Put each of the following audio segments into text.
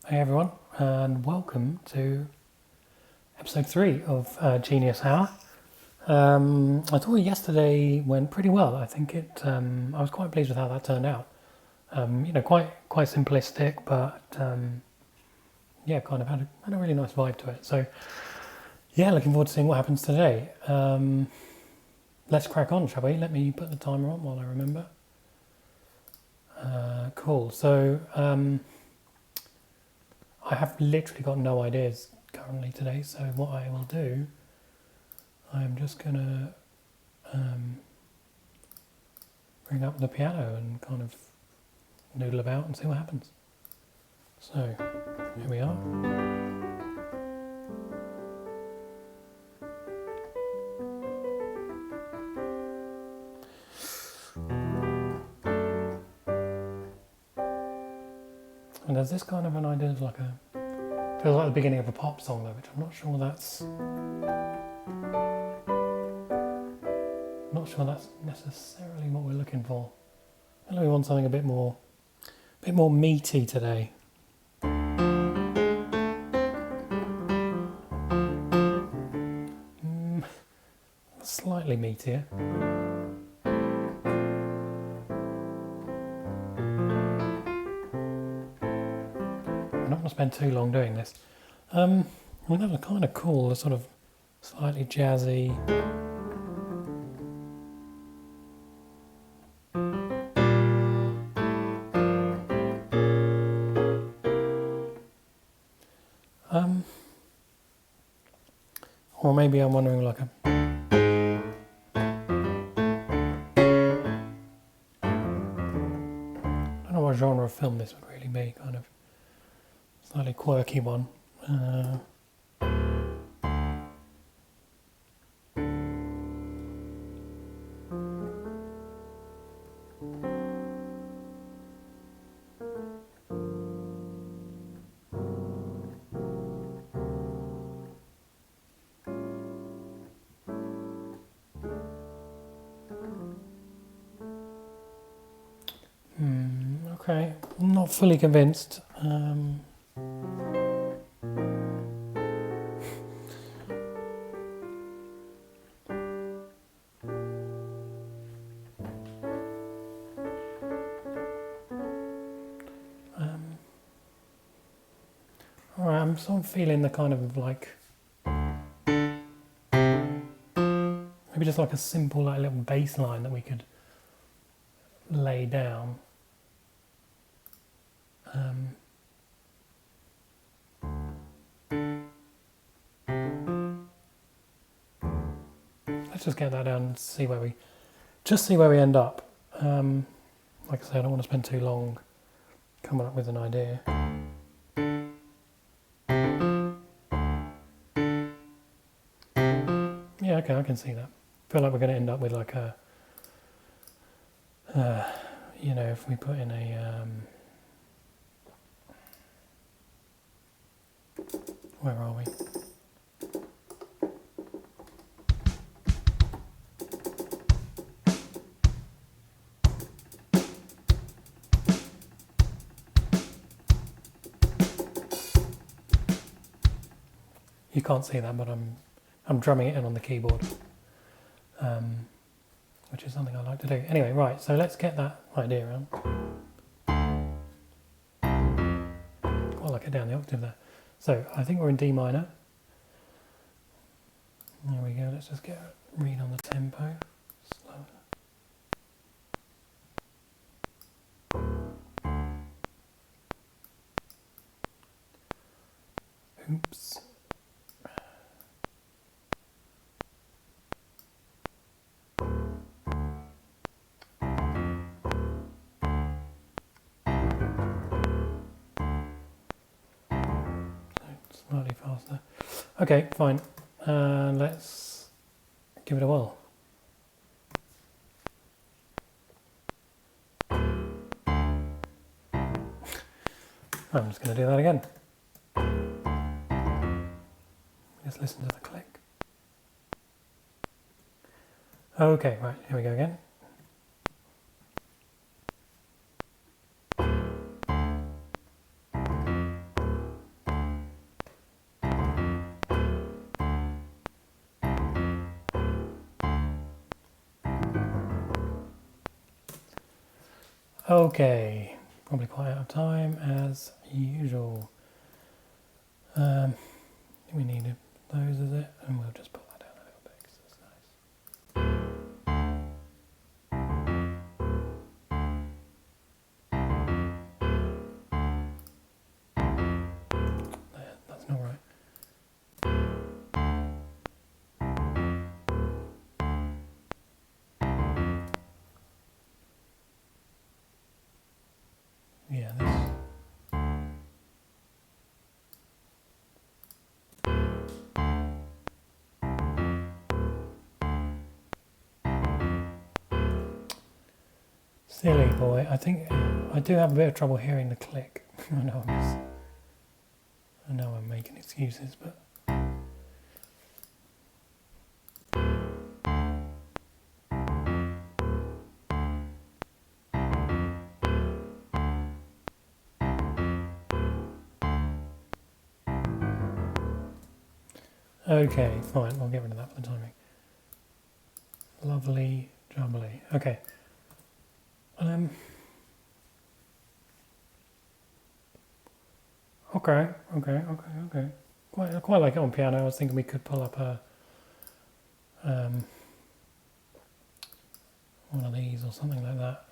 Hey everyone, and welcome to episode 3 of Genius Hour. I thought yesterday went pretty well. I think I was quite pleased with how that turned out. Quite simplistic, but yeah, kind of had a really nice vibe to it. So yeah, looking forward to seeing what happens today. Let's crack on, shall we? Let me put the timer on while I remember. Cool. So I have literally got no ideas currently today. So what I will do, I'm just gonna bring up the piano and kind of noodle about and see what happens. So here we are. And there's this kind of an idea of feels like the beginning of a pop song though, which I'm not sure that's necessarily what we're looking for. I know we want something a bit more meaty today. Slightly meatier. I'm not going to spend too long doing this. That was kind of cool, the sort of slightly jazzy. Or maybe I'm wondering I don't know what genre of film this would really be, kind of slightly quirky one. Okay, I'm not fully convinced. Alright, I'm sort of feeling the kind of maybe just like a simple little bass line that we could lay down. Let's just get that down and see where we end up. Like I said, I don't want to spend too long coming up with an idea. Yeah, okay, I can see that. I feel like we're going to end up with if we put in where are we? You can't see that, but I'm drumming it in on the keyboard, which is something I like to do. Anyway, right, so let's get that idea around. Quite like it down the octave there. So I think we're in D minor. There we go, let's just get a read on the tempo. Slower. Oops. Slightly faster. Okay, fine. Let's give it a whirl. I'm just going to do that again. Just listen to the click. Okay, right, here we go again. Okay, probably quite out of time as usual. We needed those, is it? And we'll just put that down a little bit because it's nice. There, that's not right. Yeah, this. Silly boy. I think I do have a bit of trouble hearing the click. I know I'm making excuses, but okay, fine. I'll get rid of that for the timing. Lovely jubbly. Okay. Okay. Quite like it on piano. I was thinking we could pull up a one of these or something like that.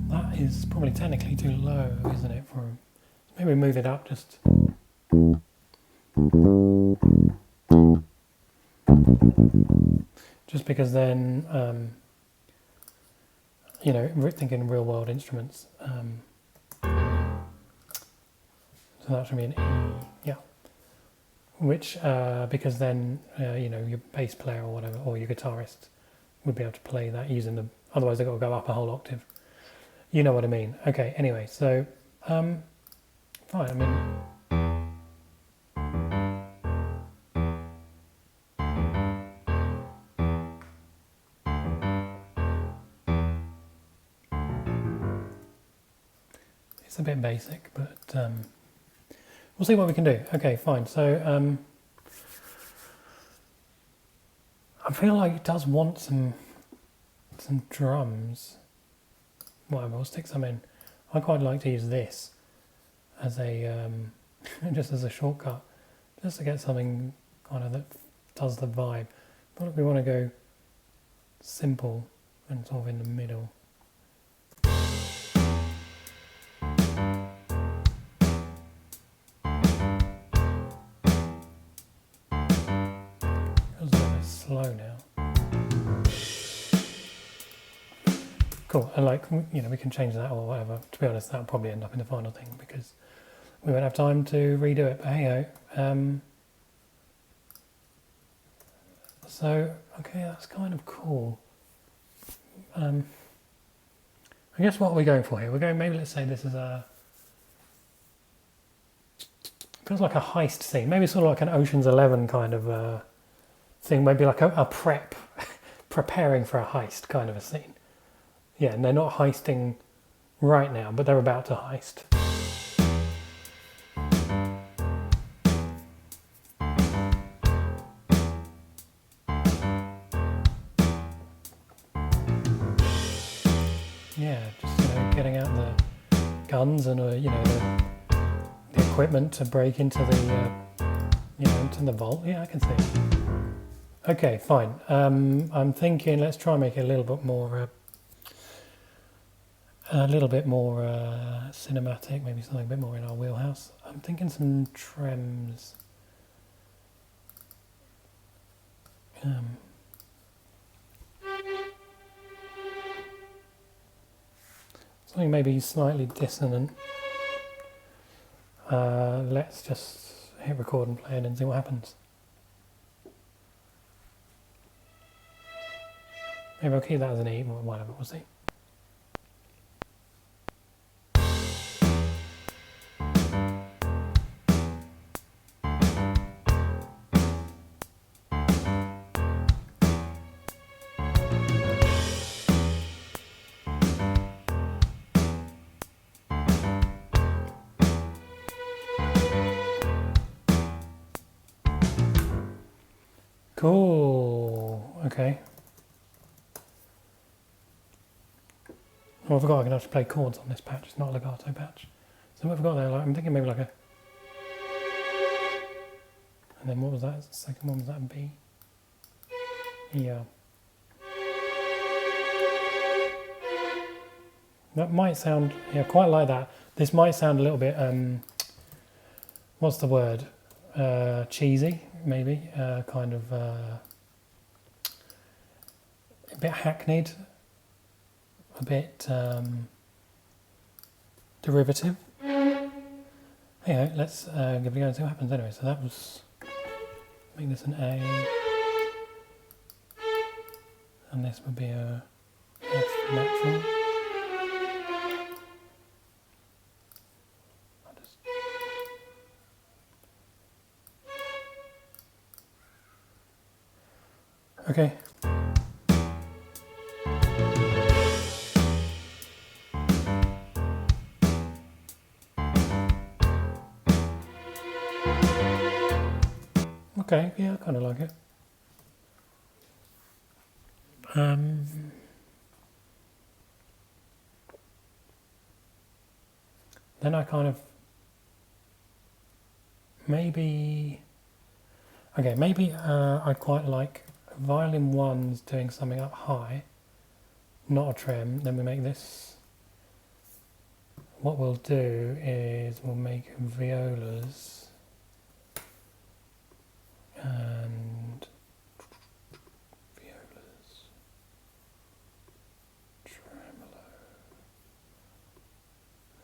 That is probably technically too low, isn't it? For maybe move it up just. Just because then, thinking real world instruments. So that should be an E, yeah. Which, because then, your bass player or whatever, or your guitarist would be able to play that using the, otherwise they've got to go up a whole octave. You know what I mean. Okay, anyway, so, fine, I mean, it's a bit basic, but we'll see what we can do. Okay, fine. So I feel like it does want some drums. Whatever, we'll stick some in. I quite like to use this as a just as a shortcut, just to get something kind of that does the vibe. But if we want to go simple and sort of in the middle. Slow now. Cool, and we can change that or whatever. To be honest, that'll probably end up in the final thing because we won't have time to redo it, but hey-ho. So, okay, that's kind of cool. I guess what are we going for here? We're going, maybe let's say this is feels like a heist scene. Maybe sort of like an Ocean's 11 kind of thing, maybe like a preparing for a heist kind of a scene. Yeah, and they're not heisting right now, but they're about to heist. Yeah, just getting out the guns and the equipment to break into the into the vault. Yeah, I can see it. Okay, fine. I'm thinking let's try and make it a little bit more cinematic, maybe something a bit more in our wheelhouse. I'm thinking some trems. Something maybe slightly dissonant. Let's just hit record and play it and see what happens. Maybe I'll keep that as an E or whatever, we'll see. Cool. Okay. Oh, I forgot I can actually play chords on this patch. It's not a legato patch. So what have I got there? Like, I'm thinking maybe like a... And then what was that? The second one was that B? Yeah. That might sound... Yeah, quite like that. This might sound a little bit... what's the word? Cheesy, maybe. Kind of... a bit hackneyed. A bit... derivative. Anyway, let's give it a go and see what happens anyway. So that was... Make this an A. And this would be a F natural. Okay. Okay, yeah, I kind of like it. Then I kind of maybe I quite like violin ones doing something up high, not a trem. Then we make this. What we'll do is we'll make violas and violas, tremolo,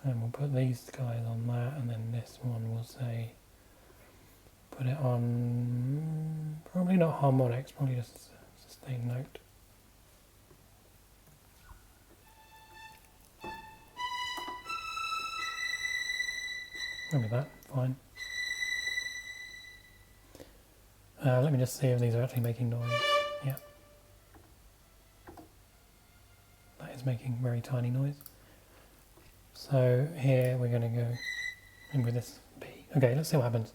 and we'll put these guys on that, and then this one we'll say put it on probably not harmonics, probably just a sustained note. Maybe that, fine. Let me just see if these are actually making noise. Yeah. That is making very tiny noise. So here we're going to go in with this B. Okay, let's see what happens.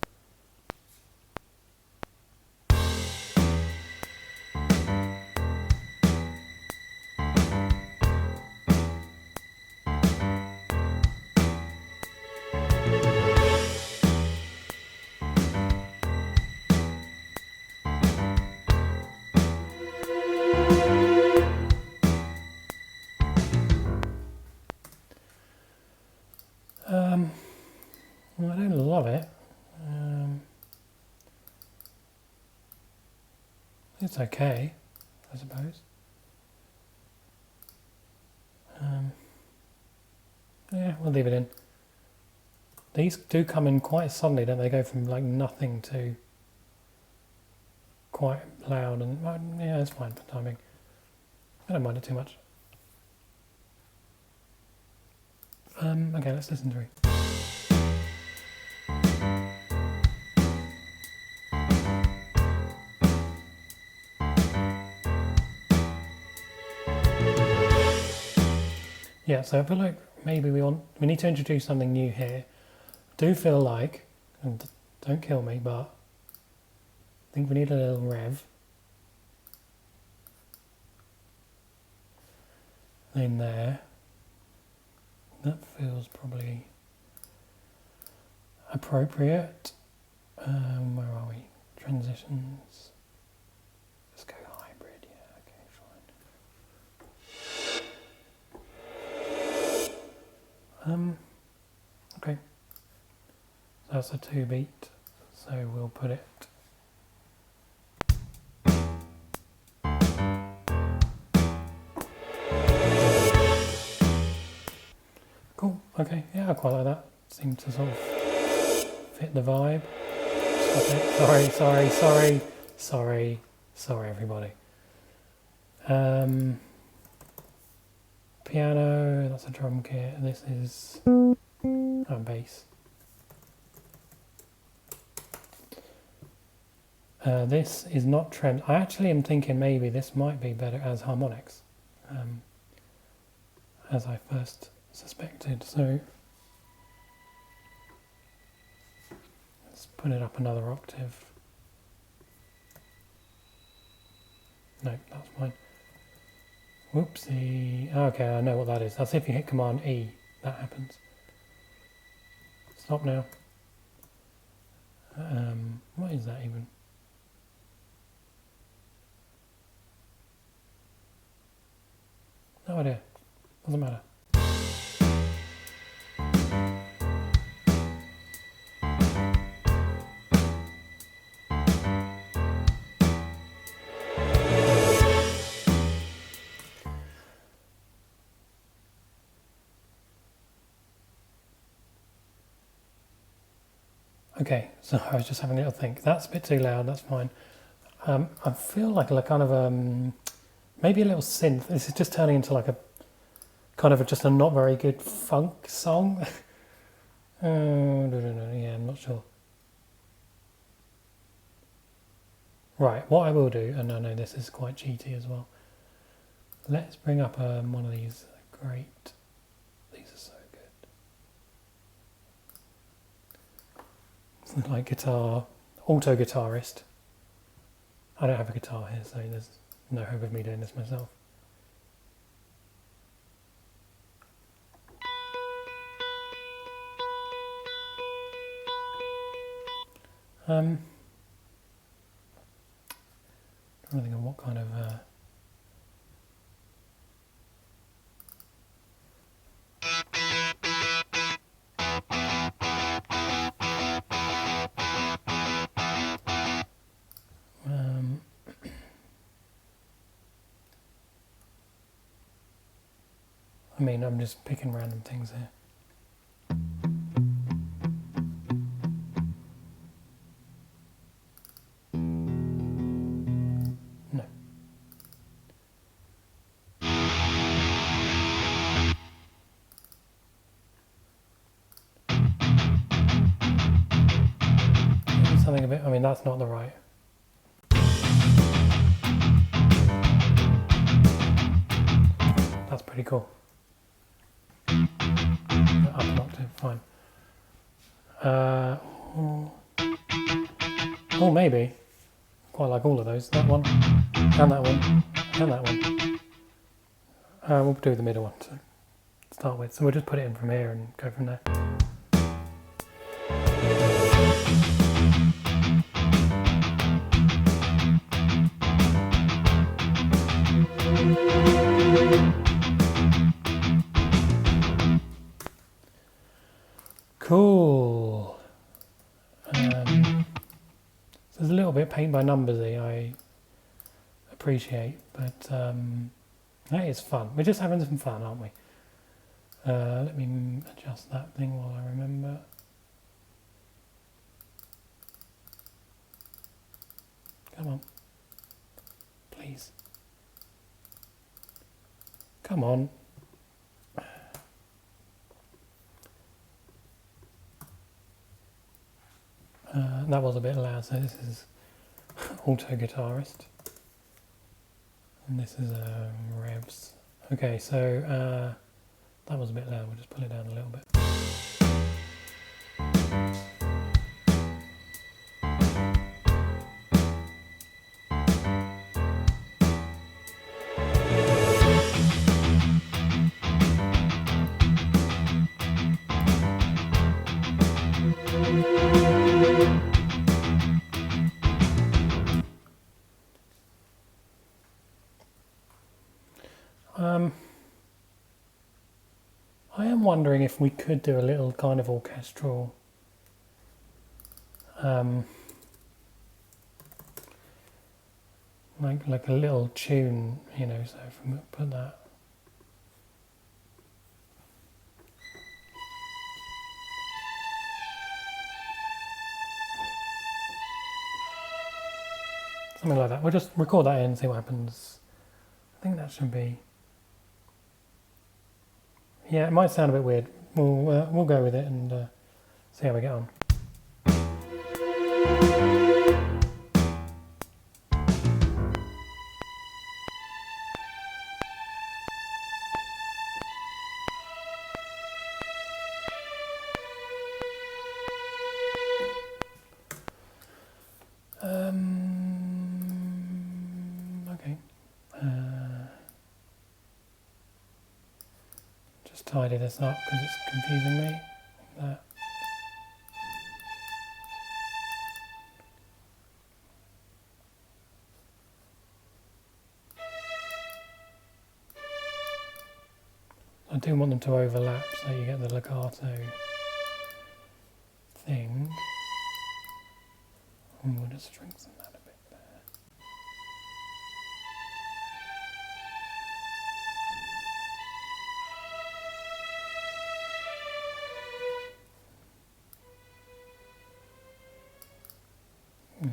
Well, I don't love it. It's okay, I suppose. Yeah, we'll leave it in. These do come in quite suddenly, don't they? Go from like nothing to quite loud, and yeah, it's fine for timing. I don't mind it too much. Okay, let's listen through. Yeah, so I feel like maybe we need to introduce something new here. I do feel like, and don't kill me, but I think we need a little rev in there. That feels probably appropriate. Where are we? Transitions. Let's go hybrid. Yeah, okay, fine. Okay. So that's a 2 beat. So we'll put it. Cool. Okay. Yeah, I quite like that. Seems to sort of fit the vibe. Stop it. Sorry, everybody. Piano, that's a drum kit. This is bass. This is not trem. I actually am thinking maybe this might be better as harmonics, as I first suspected. So let's put it up another octave. No, that's fine. Whoopsie. Okay, I know what that is. That's if you hit Command E, that happens. Stop now. What is that even? No idea. Doesn't matter. Okay, so I was just having a little think. That's a bit too loud, that's fine. I feel like a kind of, maybe a little synth. This is just turning into like a, kind of just a not very good funk song. Yeah, I'm not sure. Right, what I will do, and I know this is quite cheaty as well. Let's bring up one of these great, these are so good. Like guitar, auto guitarist. I don't have a guitar here, so there's no hope of me doing this myself. I'm trying to think of what kind of I mean, I'm just picking random things here. No. Maybe something a bit, I mean, that's not the right. That's pretty cool. Up an octave, fine. Oh, maybe. Quite like all of those. That one, and that one, and that one. We'll do the middle one to start with. So we'll just put it in from here and go from there. Cool. So there's a little bit paint by numbersy, I appreciate, but hey, it's fun. We're just having some fun, aren't we? Let me adjust that thing while I remember. Come on. Please. Come on. That was a bit loud, so this is auto guitarist. And this is revs. Okay, so that was a bit loud, we'll just pull it down a little bit. I am wondering if we could do a little kind of orchestral like a little tune, you know, so if we put that. Something like that. We'll just record that in and see what happens. I think that should be. Yeah, it might sound a bit weird. We'll go with it and see how we get on. Okay. tidy this up because it's confusing me. That. I do want them to overlap so you get the legato thing. And we'll just strengthen that a bit there.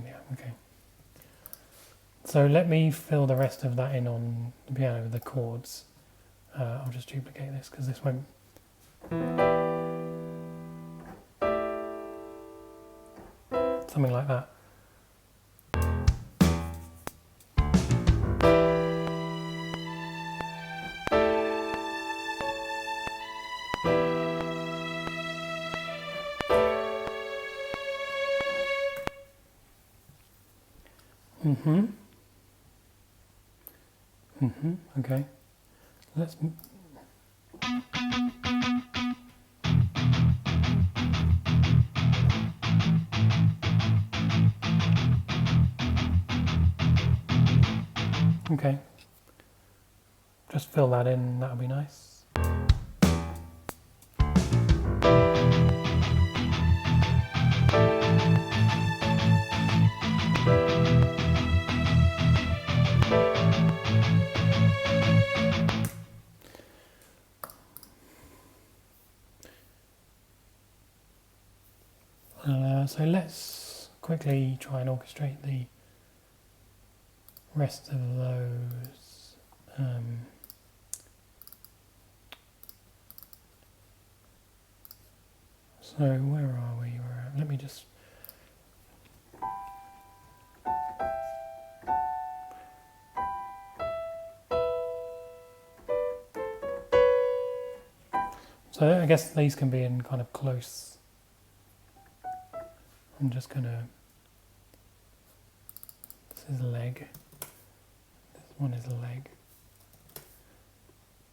Yeah, okay. So let me fill the rest of that in on the piano with the chords. I'll just duplicate this because this won't. Something like that. Okay. Let's. Okay. Just fill that in, that'll be nice. So let's quickly try and orchestrate the rest of those. So where are we? Let me just. So I guess these can be in kind of close. I'm just gonna. This is a leg. This one is a leg.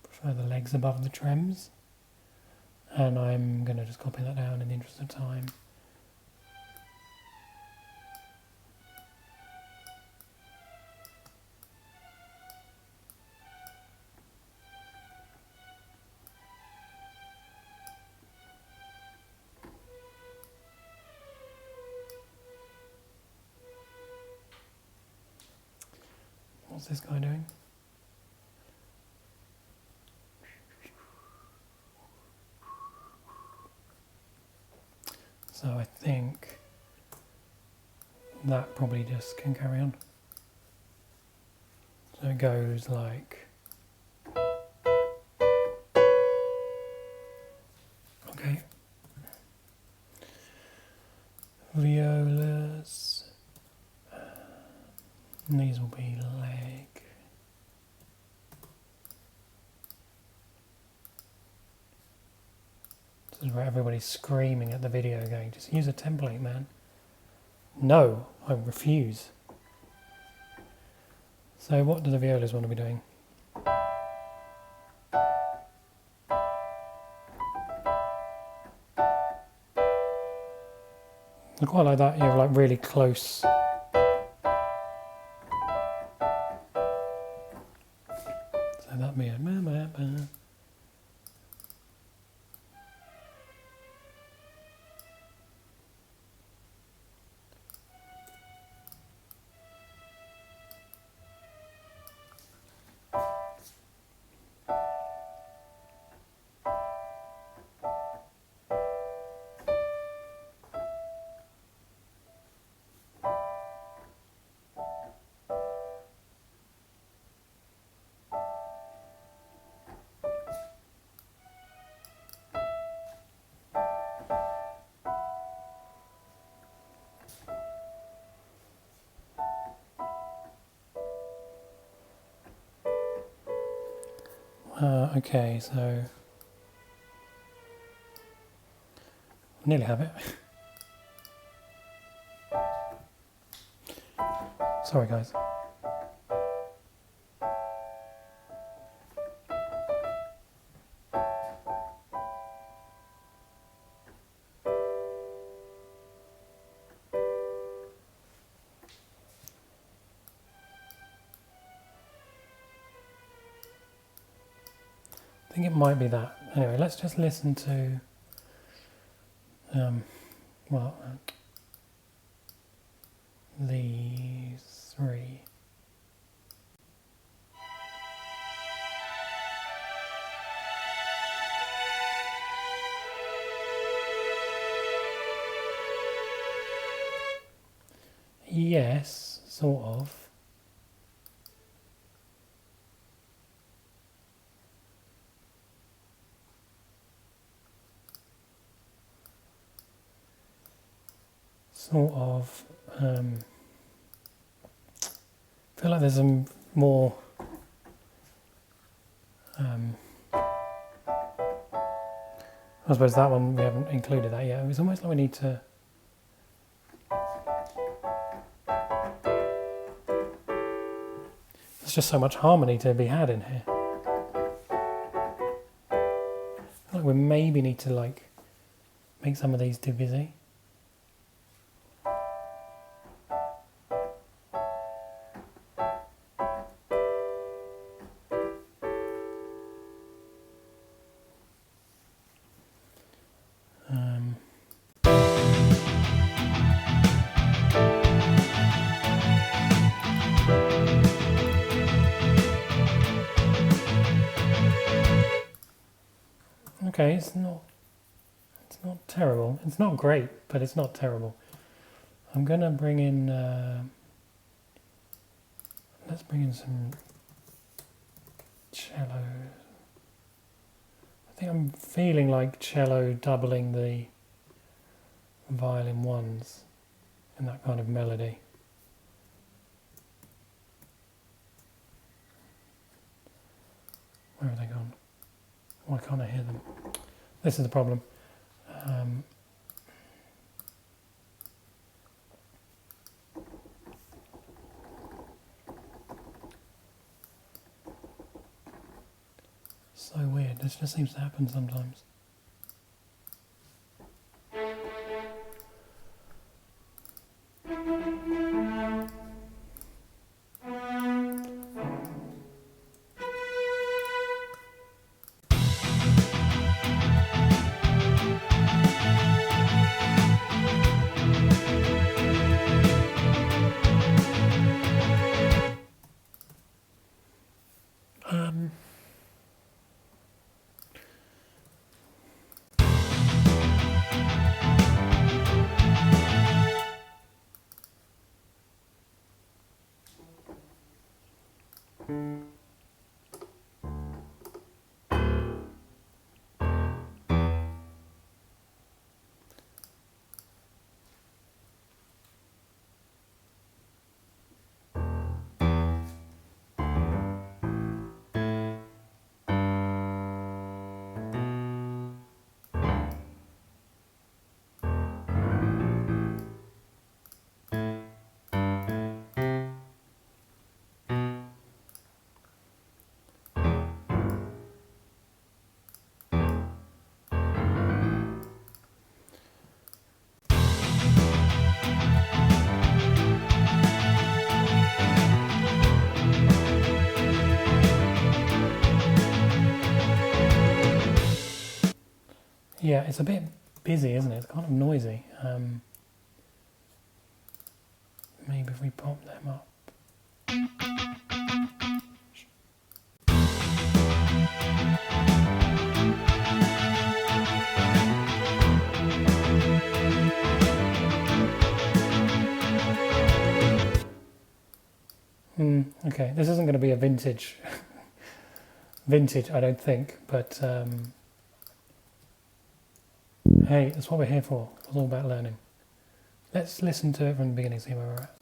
Prefer the legs above the trems. And I'm gonna just copy that down in the interest of time. What's this guy doing? So I think that probably just can carry on. So it goes like. Okay. Violas. And these will be leg. This is where everybody's screaming at the video going, just use a template, man. No, I refuse. So what do the violas want to be doing? I quite like that, you have like really close. So that'd be a okay, so I nearly have it. Sorry guys. think it might be that. Anyway, let's just listen to, well, these three. Yes, sort of. Sort of. I feel like there's some more. I suppose that one we haven't included that yet. It's almost like we need to. There's just so much harmony to be had in here. I feel like we maybe need to like make some of these too busy. Okay, it's not terrible. It's not great, but it's not terrible. I'm gonna bring in. Let's bring in some cello. I think I'm feeling like cello doubling the violin ones in that kind of melody. Where have they gone? Why can't I hear them? This is the problem. So weird. This just seems to happen sometimes. Yeah, it's a bit busy, isn't it? It's kind of noisy. Maybe if we pop them up. Okay, this isn't going to be a vintage, I don't think, but hey, that's what we're here for. It's all about learning. Let's listen to it from the beginning, see where we're at.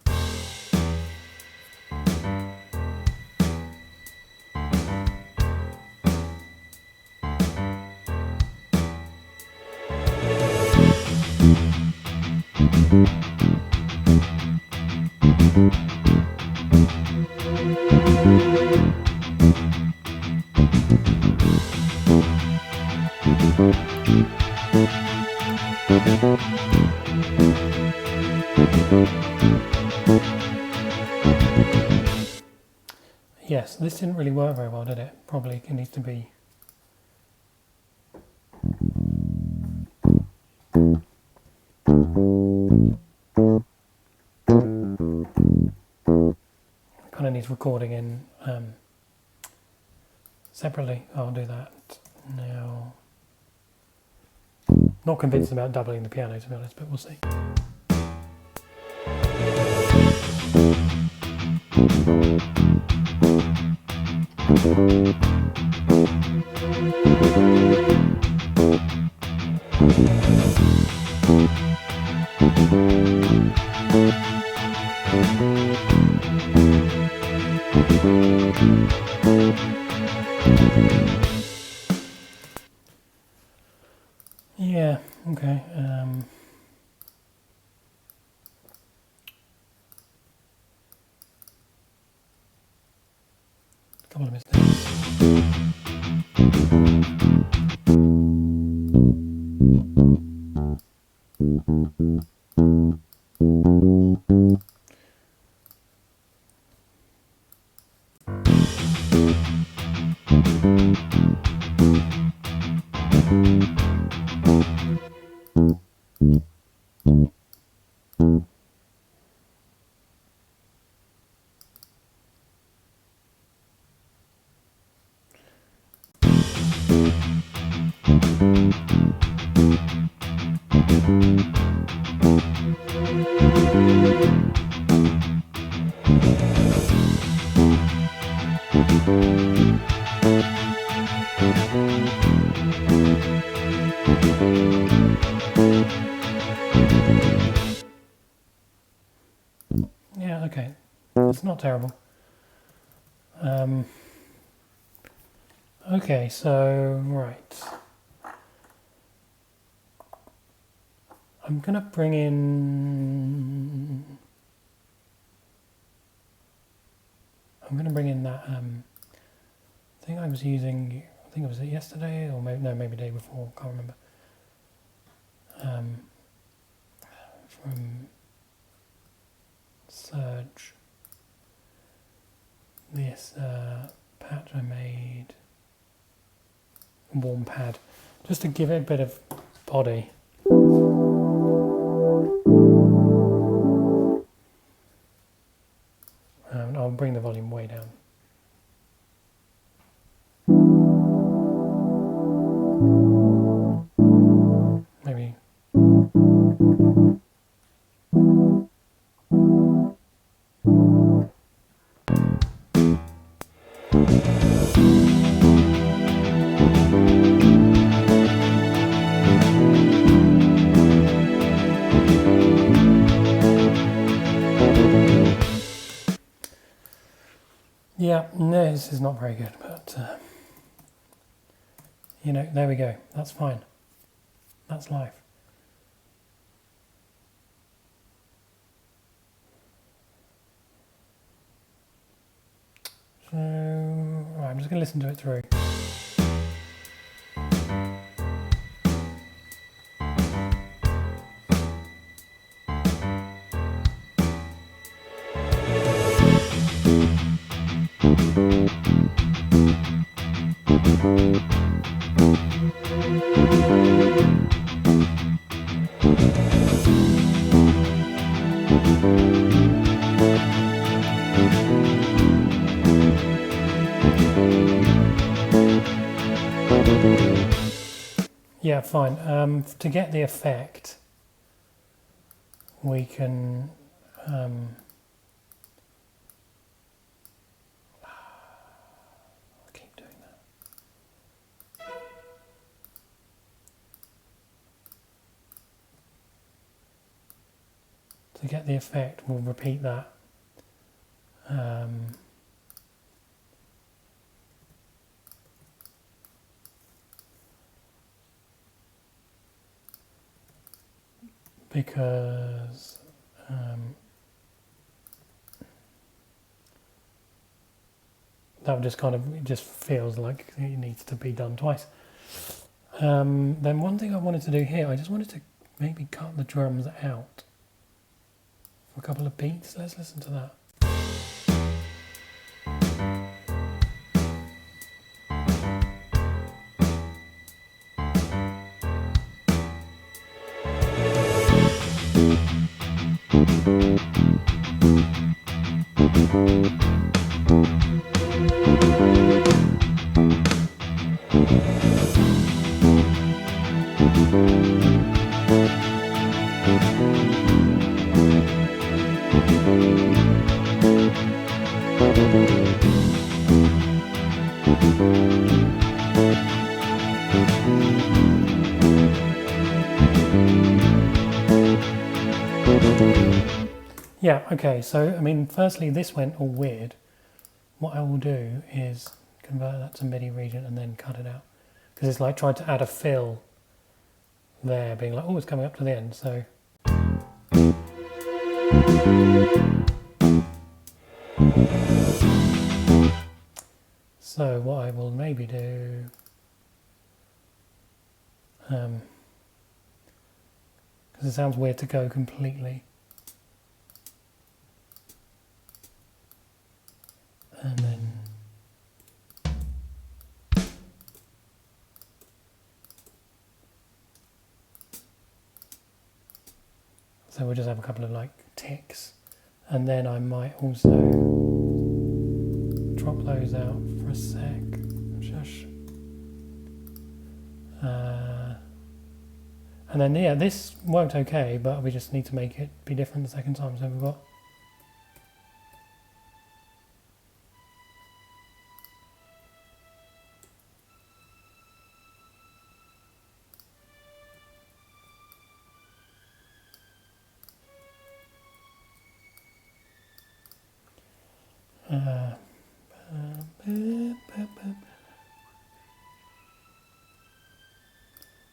Yes, this didn't really work very well, did it? Probably it needs to be Kind of needs recording in separately. I'll do that now. Not convinced about doubling the piano, to be honest, but we'll see. Yeah, okay. A couple of mistakes. Yeah, okay. It's not terrible. Okay, so, right. I'm going to bring in that thing I was using, I think it was yesterday, or maybe the day before, can't remember. From Surge. This patch I made, warm pad, just to give it a bit of body. I'll bring the volume way down. Maybe. Yeah, no, this is not very good, but you know, there we go. That's fine. That's life. So, right, I'm just going to listen to it through. Yeah, fine. To get the effect, we can I'll keep doing that. To get the effect, we'll repeat that. Because that just kind of, it just feels like it needs to be done twice. Then one thing I wanted to do here, I just wanted to maybe cut the drums out for a couple of beats. Let's listen to that. Yeah, okay, so, I mean, firstly, this went all weird. What I will do is convert that to MIDI region and then cut it out. Because it's like trying to add a fill there, being like, oh, it's coming up to the end, so... So what I will maybe do... because it sounds weird to go completely. And then... So we'll just have a couple of like ticks, and then I might also drop those out for a sec. Shush. And then yeah, this worked okay, but we just need to make it be different the second time. So we've got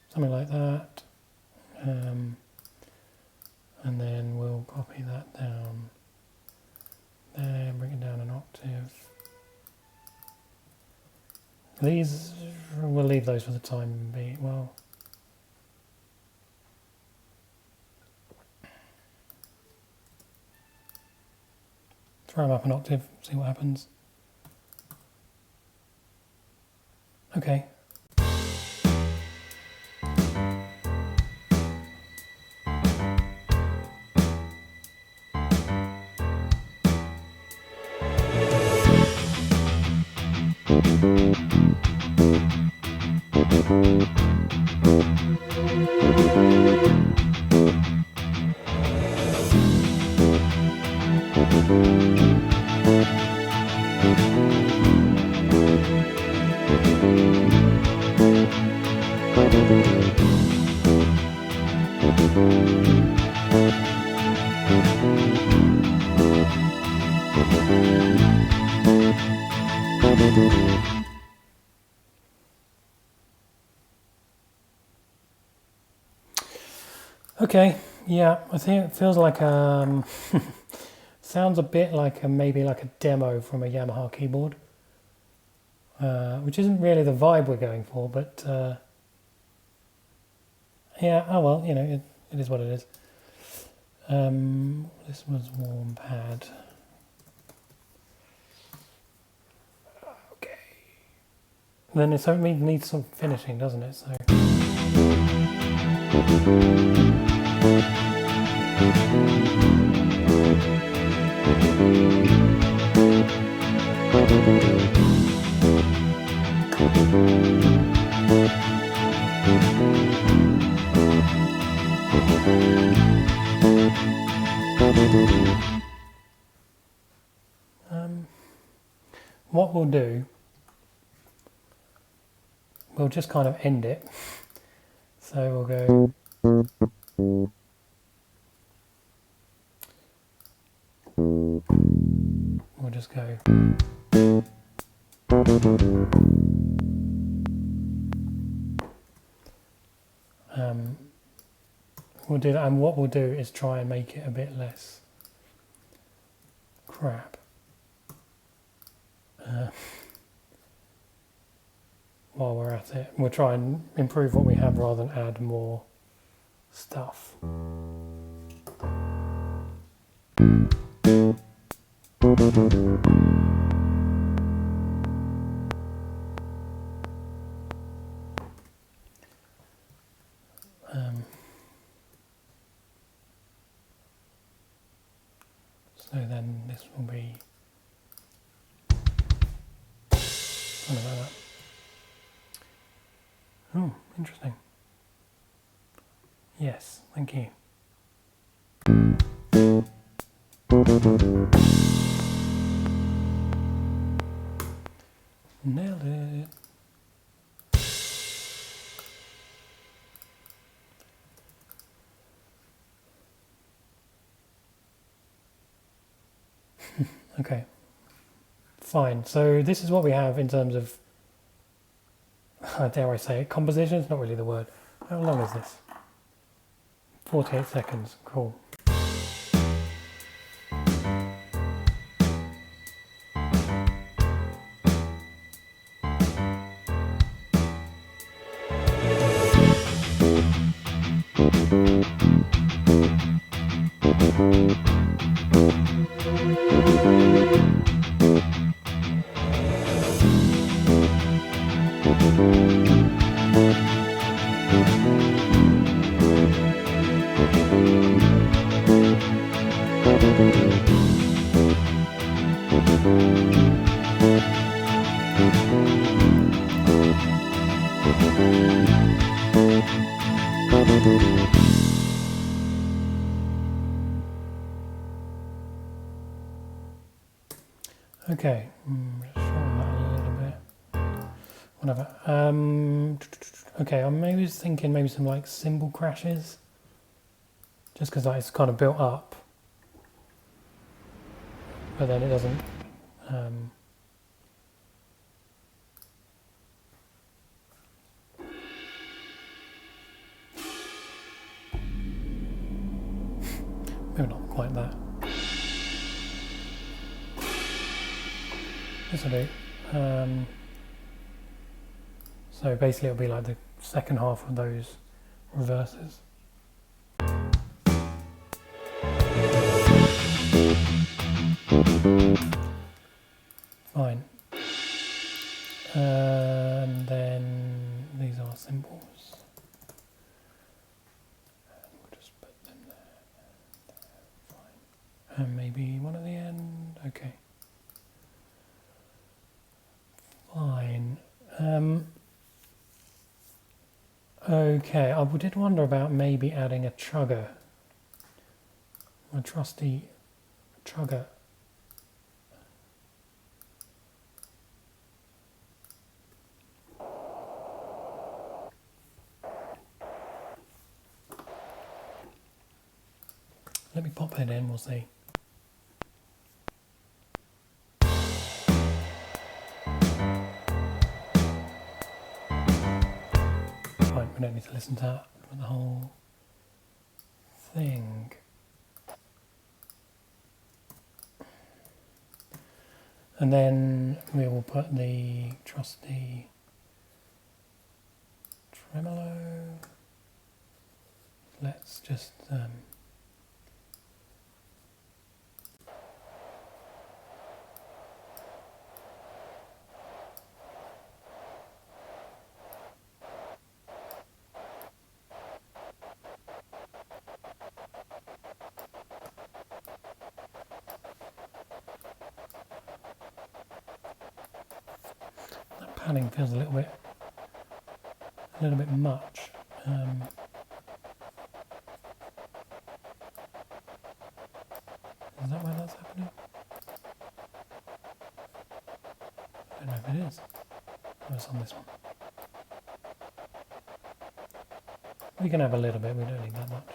something like that, and then we'll copy that down there, bring it down an octave. These, we'll leave those for the time being. Well, throw them up an octave, see what happens. Okay. Okay, yeah, I think it feels like sounds a bit like maybe like a demo from a Yamaha keyboard, which isn't really the vibe we're going for, but yeah, oh well, you know, it is what it is. This was warm pad. Okay. Then it needs some finishing, doesn't it? So. What we'll do, we'll just kind of end it. So we'll go. We'll just go. We'll do that, and what we'll do is try and make it a bit less crap. While we're at it, we'll try and improve what we have rather than add more stuff. So then this will be something like that. Oh, interesting. Yes, thank you. Nailed it. Okay, fine. So this is what we have in terms of, dare I say it, composition. It's not really the word. How long is this? 48 seconds. Cool. Okay, just shorten that a little bit. Whatever. Okay, I'm maybe just thinking maybe some like cymbal crashes, just because like, it's kind of built up, but then it doesn't. Maybe not quite that. This will do. So basically it'll be like the second half of those reverses. Fine. And then these are cymbals. We'll just put them there. Fine. And maybe one at the end. Okay. Fine. Okay, I did wonder about maybe adding a chugger. A trusty chugger. Let me pop it in, we'll see. Fine, we don't need to listen to that for the whole thing. And then we will put the trusty tremolo. Let's just that panning feels a little bit much. Is that why that's happening? I don't know if it is. Oh, it's on this one. We can have a little bit, we don't need that much.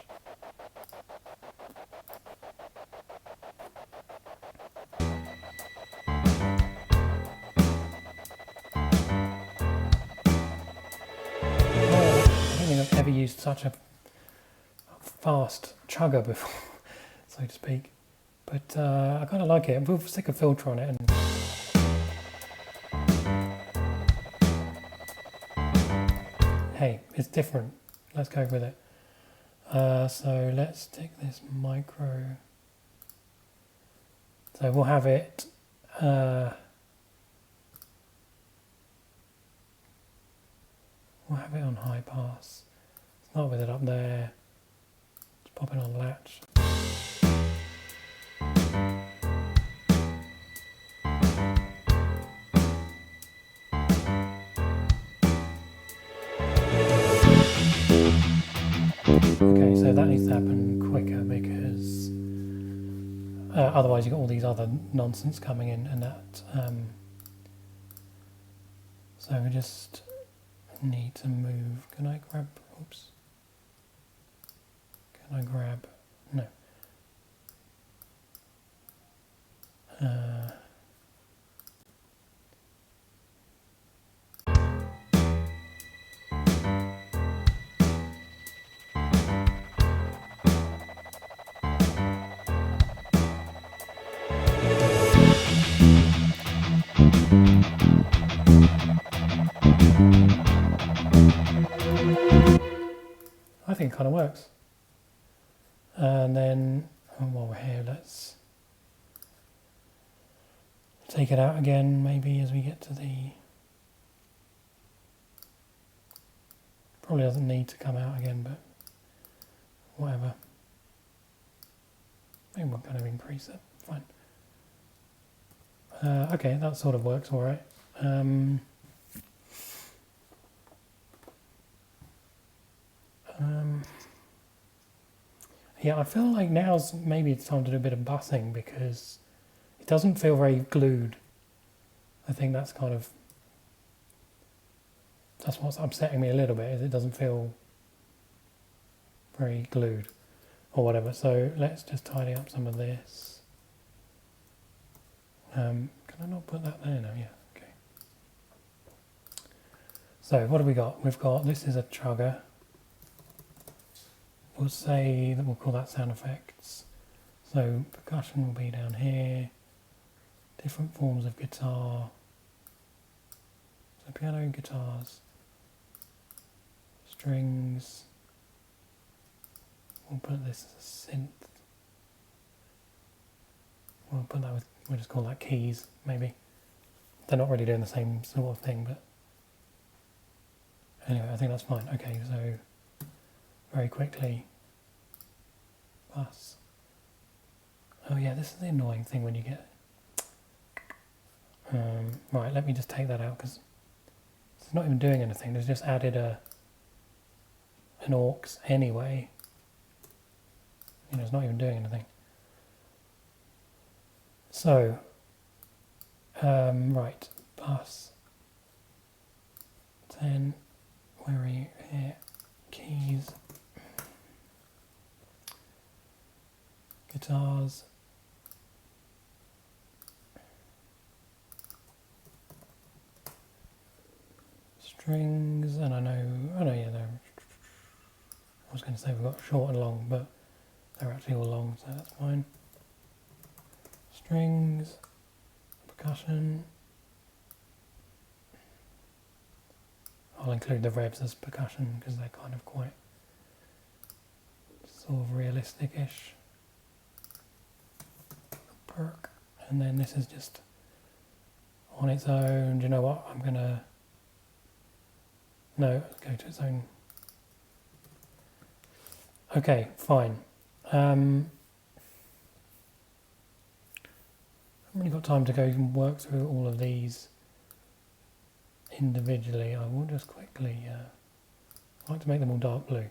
I don't think I've ever used such a fast chugger before, so to speak. But I kind of like it. We'll stick a filter on it. And hey, it's different. Let's go with it. So let's take this micro. So we'll have it. We'll have it on high pass. Start with it up there. Just pop it on latch. needs to happen quicker because otherwise you've got all these other nonsense coming in and that. So we just need to move. Can I grab? Oops. Can I grab? No. I think it kind of works. And then, while we're here, let's take it out again, maybe as we get to the... Probably doesn't need to come out again, but whatever. Maybe we'll kind of increase it, fine. Okay, that sort of works all right. Yeah, I feel like now's maybe it's time to do a bit of bussing because it doesn't feel very glued. I think that's kind of, that's what's upsetting me a little bit, is it doesn't feel very glued or whatever. So let's just tidy up some of this. Can I not put that there now? Yeah, okay. So what have we got? We've got, this is a chugger. We'll say that we'll call that sound effects. So percussion will be down here. Different forms of guitar. So piano, guitars, strings. We'll put this as a synth. We'll put that with, we'll just call that keys, maybe. They're not really doing the same sort of thing, but anyway, I think that's fine. Okay, so very quickly, bus. Oh yeah, this is the annoying thing when you get... right, let me just take that out because it's not even doing anything. There's just added an aux anyway. You know, it's not even doing anything. So, right, bus 10, where are you? Here, keys, guitars, strings, and I know, oh no, yeah, they're, I was going to say we've got short and long, but they're actually all long, so that's fine. Strings, percussion. I'll include the revs as percussion because they're kind of quite sort of realistic-ish. Perk. And then this is just on its own. Do you know what? I'm going to... No, go to its own. Okay, fine. I haven't really got time to go and work through all of these individually. I will just quickly, I like to make them all dark blue.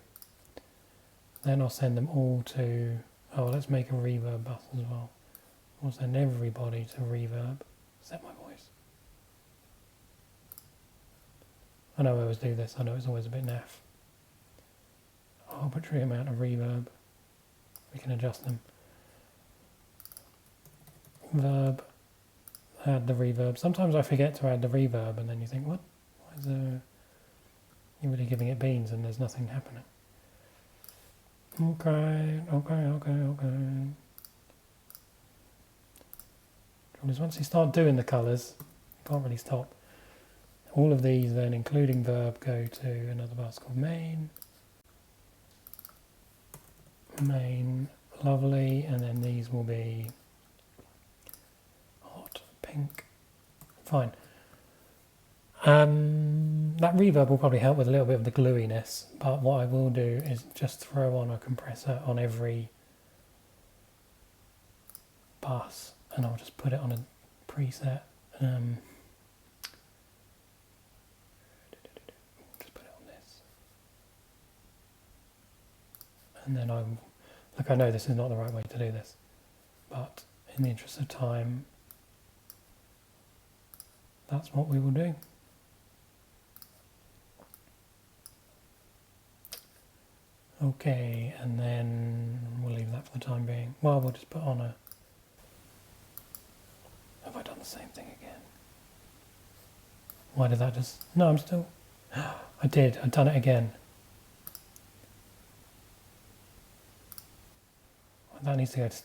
Then I'll send them all to, oh, let's make a reverb bus as well. I'll send everybody to reverb. Set my voice. I know I always do this, I know it's always a bit naff. Arbitrary amount of reverb. We can adjust them. Verb. Add the reverb. Sometimes I forget to add the reverb and then you think, what? Why is there... You're really giving it beans and there's nothing happening. Okay. Because once you start doing the colours, you can't really stop. All of these then, including verb, go to another bus called main. Main, lovely, and then these will be hot, pink, fine. That reverb will probably help with a little bit of the gluiness, but what I will do is just throw on a compressor on every bus, and I'll just put it on a preset. Just put it on this. and then I know this is not the right way to do this, but in the interest of time, that's what we will do. Okay, and then we'll leave that for the time being. Well, we'll just put on a... Have I done the same thing again? Why did that just... No, I'm still... I did. I've done it again. That needs to go to...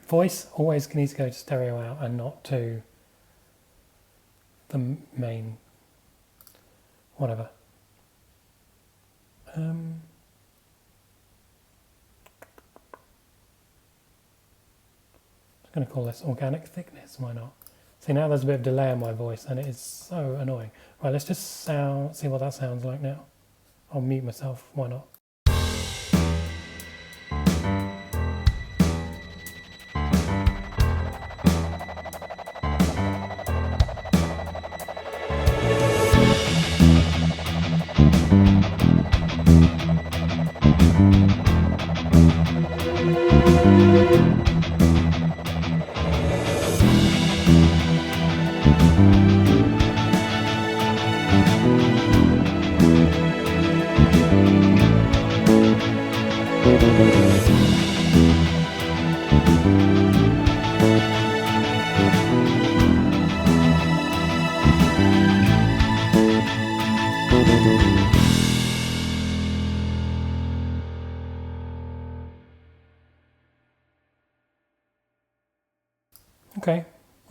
Voice always needs to go to stereo out and not to the main... Whatever. I'm going to call this organic thickness. Why not? See, now there's a bit of delay in my voice and it is so annoying. Right, let's just see what that sounds like now. I'll mute myself. Why not?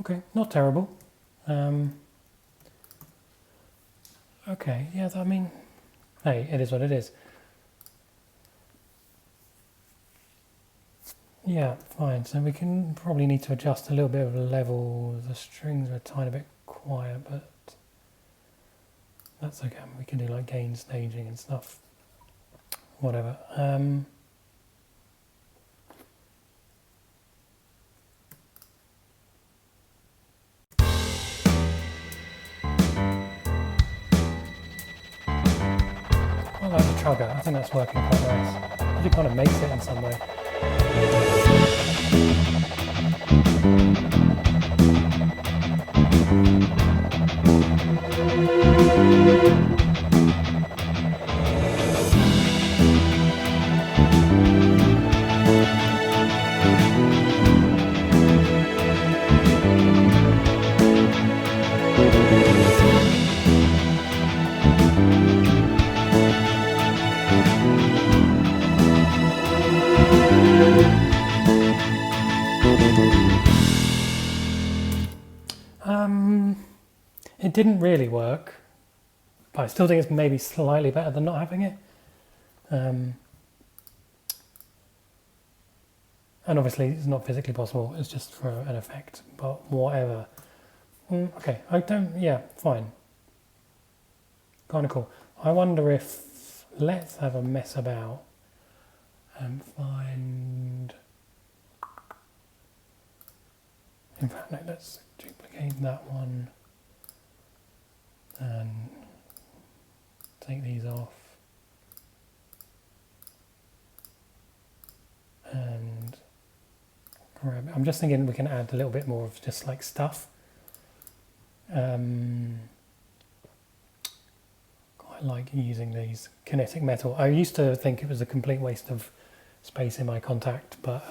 Okay, not terrible. Okay, yeah, I mean, hey, it is what it is. Yeah, fine. So we can probably need to adjust a little bit of the level. The strings are a tiny bit quiet, but that's okay. We can do like gain staging and stuff. Whatever. I like the trugger. I think that's working quite nice. It kind of makes it in some way. It didn't really work, but I still think it's maybe slightly better than not having it. And obviously it's not physically possible, it's just for an effect, but whatever. Okay, yeah, fine. Kind of cool. I wonder if, let's have a mess about and find, in fact, no, let's duplicate that one. And take these off and grab it. I'm just thinking we can add a little bit more of just like stuff. Quite like using these kinetic metal. I used to think it was a complete waste of space in my Kontakt, but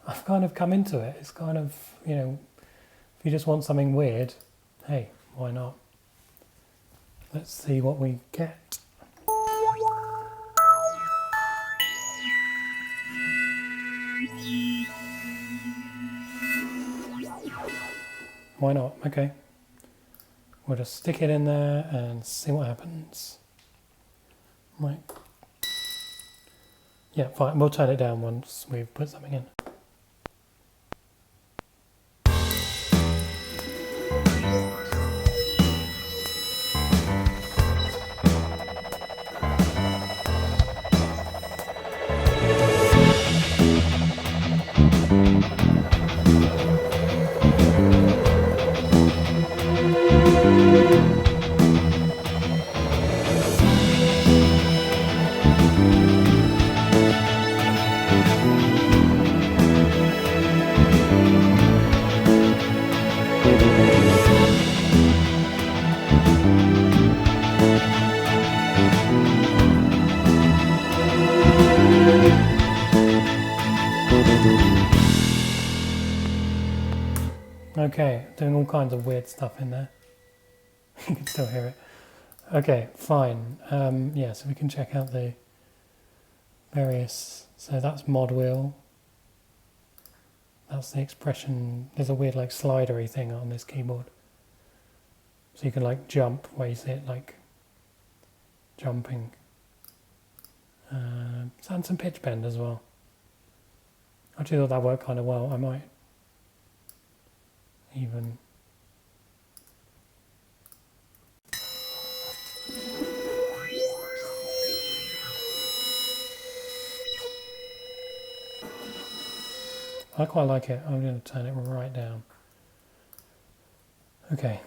I've kind of come into it. It's kind of, you know, if you just want something weird, hey, why not? Let's see what we get. Why not? Okay. We'll just stick it in there and see what happens. Right. Yeah, fine. We'll turn it down once we've put something in. Okay, doing all kinds of weird stuff in there. You can still hear it. Okay, fine. Yeah, so we can check out the various. So that's mod wheel. That's the expression. There's a weird like slidery thing on this keyboard. So you can like jump where you see it like jumping. And some pitch bend as well. I actually thought that worked kind of well. I might even. I quite like it. I'm going to turn it right down. Okay.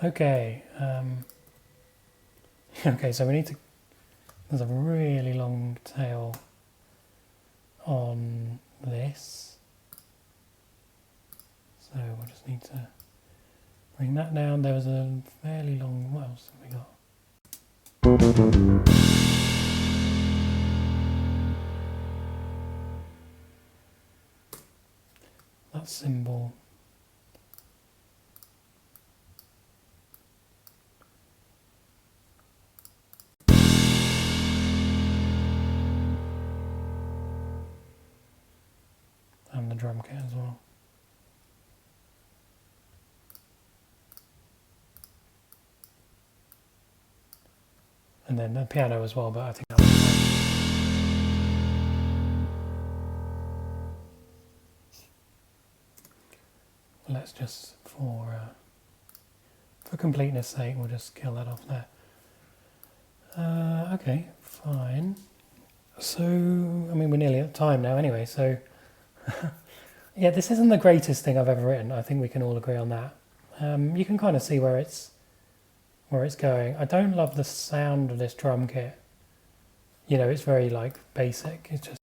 Okay. Okay, so we need to. There's a really long tail on this, so we'll just need to bring that down. There was a fairly long. What else have we got? That symbol. And the drum kit as well. And then the piano as well, but I think that was fine. Let's just, for completeness sake, we'll just kill that off there. Okay, fine. So, I mean, we're nearly at time now anyway, so yeah, this isn't the greatest thing I've ever written. I think we can all agree on that. You can kind of see where it's going. I don't love the sound of this drum kit. You know, it's very like basic. It's just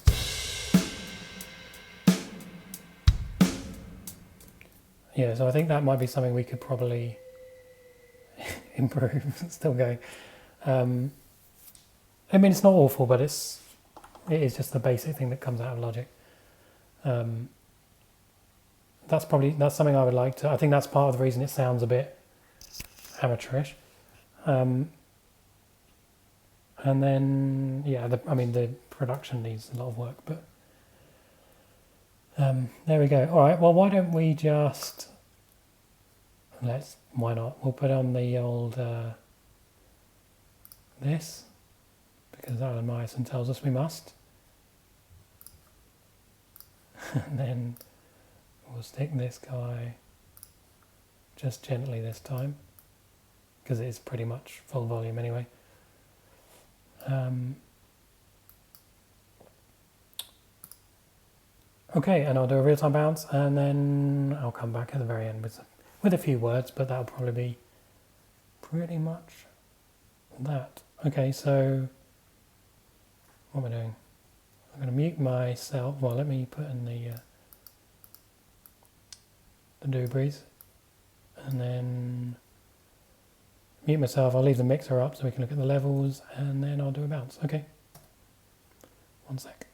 yeah. So I think that might be something we could probably improve. It's still going. I mean, it's not awful, but it is just the basic thing that comes out of Logic. That's something I would like to. I think that's part of the reason it sounds a bit amateurish. And then yeah, I mean the production needs a lot of work, but there we go. All right. Well, why don't we just why not? We'll put on the old this because Alan Meyerson tells us we must. And then we'll stick this guy just gently this time because it is pretty much full volume anyway. Okay, and I'll do a real-time bounce and then I'll come back at the very end with a few words, but that'll probably be pretty much that. Okay, so what am I doing? I'm going to mute myself. Well, let me put in the dooblies and then mute myself. I'll leave the mixer up so we can look at the levels and then I'll do a bounce. Okay, 1 sec.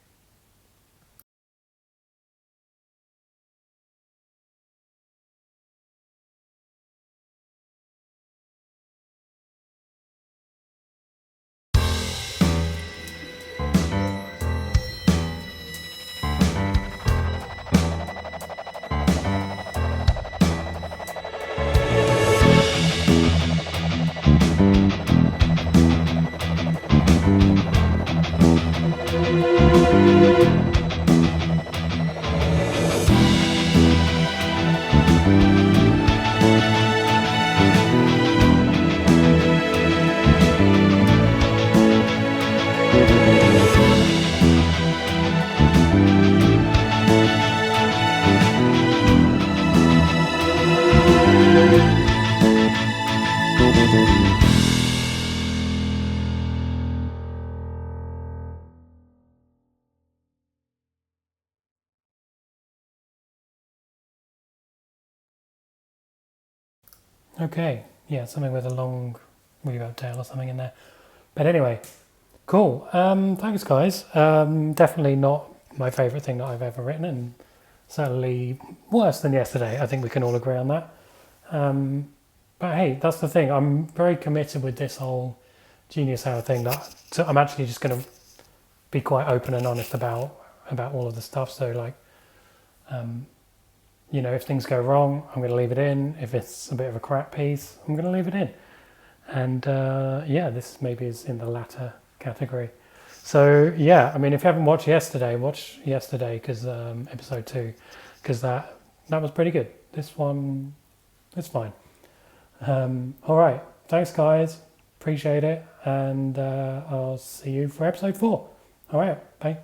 Okay, yeah, something with a long reverb tail or something in there. But anyway, cool. Thanks, guys. Definitely not my favourite thing that I've ever written, and certainly worse than yesterday. I think we can all agree on that. But hey, that's the thing. I'm very committed with this whole Genius Hour thing. So I'm actually just going to be quite open and honest about all of the stuff. So like, if things go wrong, I'm going to leave it in. If it's a bit of a crap piece, I'm going to leave it in. And yeah, this maybe is in the latter category. So yeah, I mean, if you haven't watched yesterday, watch yesterday because episode 2, because that was pretty good. This one, it's fine. All right, thanks guys, appreciate it, and I'll see you for episode 4. All right, bye.